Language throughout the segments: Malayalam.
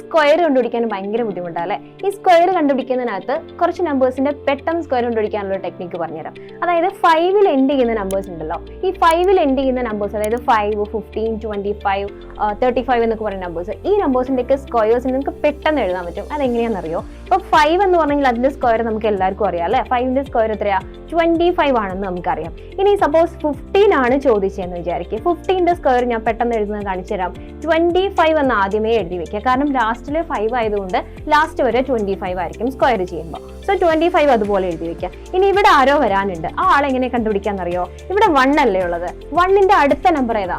സ്ക്വയർ കണ്ടുപിടിക്കാൻ ഭയങ്കര ബുദ്ധിമുട്ടല്ലേ? ഈ സ്ക്വയർ കണ്ടുപിടിക്കുന്നതിനകത്ത് കുറച്ച് നമ്പേഴ്സിന്റെ പെട്ടെന്ന് സ്ക്വയർ കണ്ടുപിടിക്കാനുള്ള ടെക്നിക്ക് പറഞ്ഞുതരാം. അതായത് 5-ൽ എൻഡ് ചെയ്യുന്ന നമ്പേഴ്സ് ഉണ്ടല്ലോ, ഈ 5-ൽ എൻഡ് ചെയ്യുന്ന നമ്പേഴ്സ്, അതായത് 5, 15, 25, 35 എന്നൊക്കെ പറയുന്ന നമ്പേഴ്സ്, ഈ നമ്പേഴ്സിന്റെയൊക്കെ സ്ക്വയേഴ്സ് നിങ്ങൾക്ക് പെട്ടെന്ന് എഴുതാൻ പറ്റും. അതെങ്ങനെയാണെന്നറിയോ? ഇപ്പൊ 5 എന്ന് പറഞ്ഞാൽ അതിന്റെ സ്ക്വയർ നമുക്ക് എല്ലാവർക്കും അറിയാം അല്ലെ? 5ന്റെ സ്ക്വയർ എത്രയാ? 25 ആണെന്ന് നമുക്കറിയാം. ഇനി സപ്പോസ് 15 ആണ് ചോദിച്ചതെന്ന് വിചാരിക്കുക. 15ന്റെ സ്ക്വയർ ഞാൻ പെട്ടെന്ന് എഴുതുന്നത് കാണിച്ചു തരാം. 25 എന്ന് ആദ്യമേ എഴുതി വെക്കുക. കാരണം ലാസ്റ്റില് 5 ആയതുകൊണ്ട് ലാസ്റ്റ് വരെ 25 ആയിരിക്കും സ്ക്വയർ ചെയ്യുമ്പോൾ. സോ 25 അതുപോലെ എഴുതി വെക്കുക. ഇനി ഇവിടെ ആരോ വരാനുണ്ട്. ആ ആളെങ്ങനെ കണ്ടുപിടിക്കാന്നറിയോ? ഇവിടെ 1 അല്ലേ ഉള്ളത്? 1ന്റെ അടുത്ത നമ്പർ ഏതാ?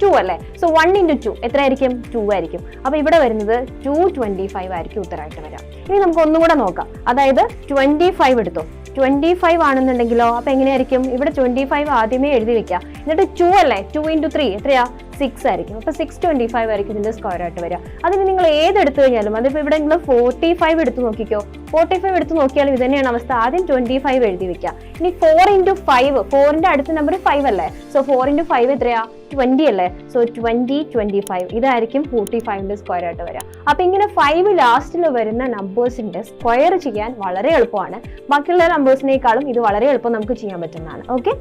2 അല്ലേ? സോ 1 into 2 എത്രയായിരിക്കും? 2 ആയിരിക്കും. അപ്പൊ ഇവിടെ വരുന്നത് 225 ആയിരിക്കും ഉത്തരമായിട്ട് വരാം. ഇനി നമുക്ക് ഒന്നും കൂടെ നോക്കാം. അതായത് 25 എടുത്തോ. 25 ആണെന്നുണ്ടെങ്കിലോ അപ്പൊ എങ്ങനെയായിരിക്കും? ഇവിടെ 25 ആദ്യമേ എഴുതി വെക്കുക. എന്നിട്ട് 2 അല്ലേ? 2 into 3 എത്രയാ? 6 ആയിരിക്കും. അപ്പൊ 625 ആയിരിക്കും ഇതിന്റെ സ്ക്വയർ ആയിട്ട് വരിക. അതിന് നിങ്ങൾ ഏതെടുത്തു കഴിഞ്ഞാലും, അതിപ്പോ ഇവിടെ നിങ്ങൾ 45 എടുത്ത് നോക്കിക്കോ. 45 എടുത്ത് നോക്കിയാലും ഇത് തന്നെയാണ് അവസ്ഥ. ആദ്യം 25 എഴുതി വെക്കുക. ഇനി 4 into 5, 4ന്റെ അടുത്ത നമ്പർ 5 അല്ലേ? സോ 4 into 5 എത്രയാ? 20 അല്ലേ? സോ 20, 25 ഇതായിരിക്കും 45ന്റെ സ്ക്വയർ ആയിട്ട് വരിക. അപ്പൊ ഇങ്ങനെ 5 ലാസ്റ്റിൽ വരുന്ന നമ്പേഴ്സിന്റെ സ്ക്വയർ ചെയ്യാൻ വളരെ എളുപ്പമാണ്. ബാക്കിയുള്ള നമ്പേഴ്സിനേക്കാളും ഇത് വളരെ എളുപ്പം നമുക്ക് ചെയ്യാൻ പറ്റുന്നതാണ്. ഓക്കെ.